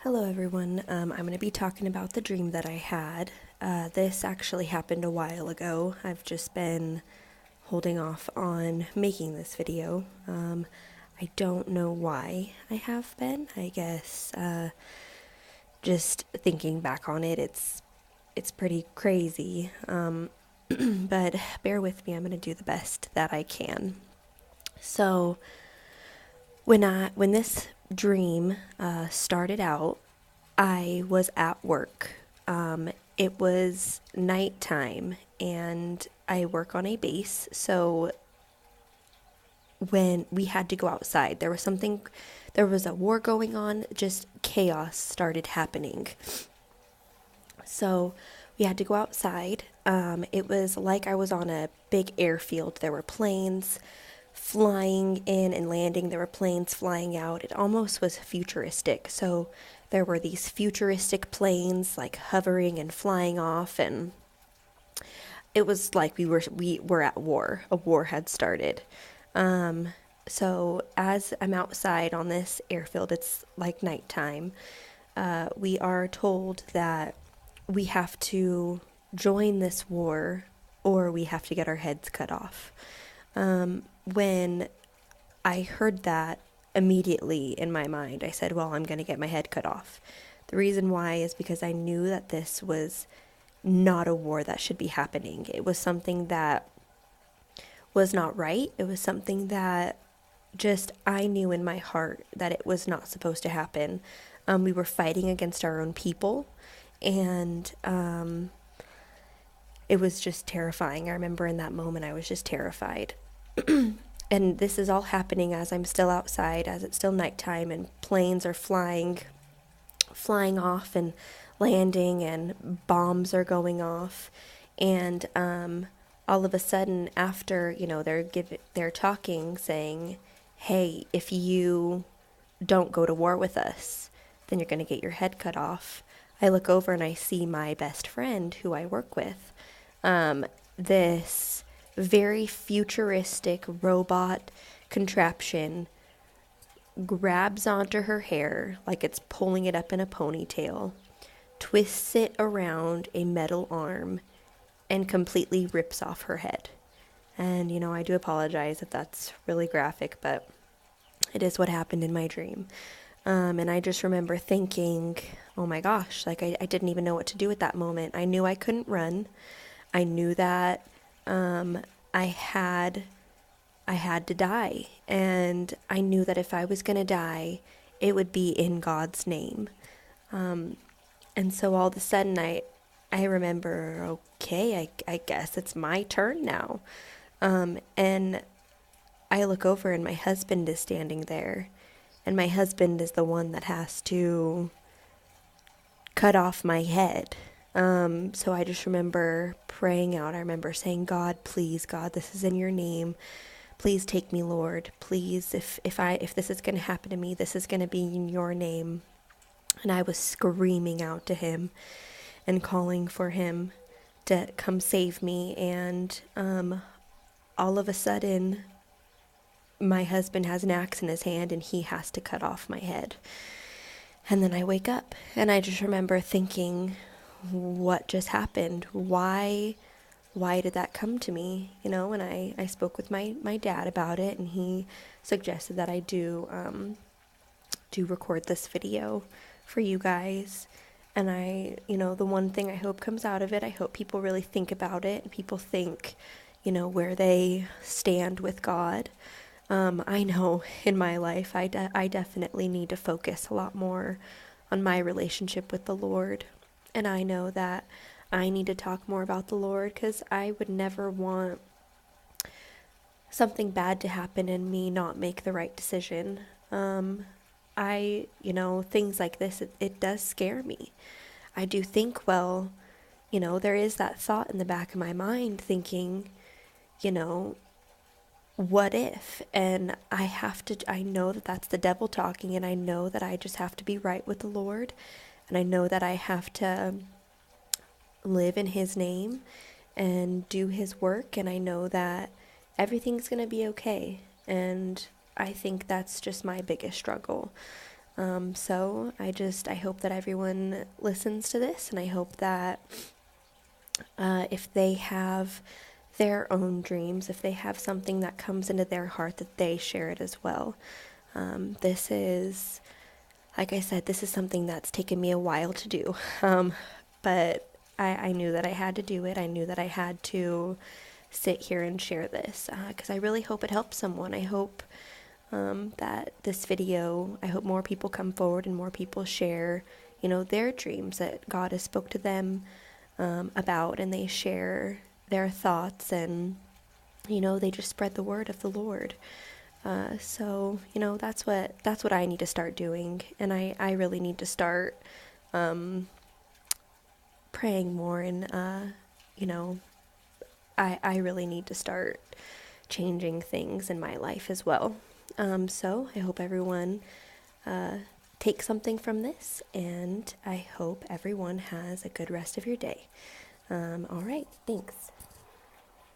Hello, everyone. I'm going to be talking about the dream that I had. This actually happened a while ago. I've just been holding off on making this video. I don't know why I have been. I guess just thinking back on it, it's pretty crazy. But bear with me. I'm going to do the best that I can. So when this dream started out, I was at work. It was nighttime, and I work on a base. So when we had to go outside, there was a war going on. Just chaos started happening. So we had to go outside. It was like I was on a big airfield. There were planes flying in and landing. There were planes flying out. It almost was futuristic. So there were these futuristic planes like hovering and flying off, and it was like we were at war. A war had started. So as I'm outside on this airfield, it's like nighttime. We are told that we have to join this war or we have to get our heads cut off. When I heard that, immediately in my mind, I said, well, I'm going to get my head cut off. The reason why is because I knew that this was not a war that should be happening. It was something that was not right. It was something that just I knew in my heart that it was not supposed to happen. We were fighting against our own people, and it was just terrifying. I remember in that moment I was just terrified. And this is all happening as I'm still outside, as it's still nighttime, and planes are flying off and landing, and bombs are going off. And all of a sudden, after they're talking, saying, "Hey, if you don't go to war with us, then you're going to get your head cut off." I look over and I see my best friend who I work with. This very futuristic robot contraption grabs onto her hair like it's pulling it up in a ponytail, twists it around a metal arm, and completely rips off her head. And, I do apologize if that's really graphic, but it is what happened in my dream. And I just remember thinking, oh my gosh, like I didn't even know what to do at that moment. I knew I couldn't run. I knew that I had to die, and I knew that if I was going to die, it would be in God's name. And so all of a sudden I remember, okay, I guess it's my turn now. And I look over and my husband is standing there, and my husband is the one that has to cut off my head. So I just remember praying out. I remember saying, God, please, God, this is in your name. Please take me, Lord. Please, if this is going to happen to me, this is going to be in your name. And I was screaming out to him and calling for him to come save me. And all of a sudden, my husband has an axe in his hand and he has to cut off my head. And then I wake up and I just remember thinking, what just happened? Why did that come to me? And I spoke with my dad about it, and he suggested that I do record this video for you guys. And the one thing I hope comes out of it, I hope people really think about it, and people think, where they stand with God. I know in my life, I definitely need to focus a lot more on my relationship with the Lord. And I know that I need to talk more about the Lord, because I would never want something bad to happen and me not make the right decision. Things like this, it does scare me. I do think, well, there is that thought in the back of my mind thinking, what if? And I know that that's the devil talking, and I know that I just have to be right with the Lord. And I know that I have to live in his name and do his work. And I know that everything's going to be okay. And I think that's just my biggest struggle. So I hope that everyone listens to this, and I hope that if they have their own dreams, if they have something that comes into their heart, that they share it as well. This is, like I said, this is something that's taken me a while to do. But I knew that I had to do it. I knew that I had to sit here and share this because I really hope it helps someone. I hope that this video, I hope more people come forward and more people share, their dreams that God has spoke to them about, and they share their thoughts, and they just spread the word of the Lord. So that's what I need to start doing, and I really need to start praying more, and I really need to start changing things in my life as well. So I hope everyone takes something from this, and I hope everyone has a good rest of your day. All right, thanks.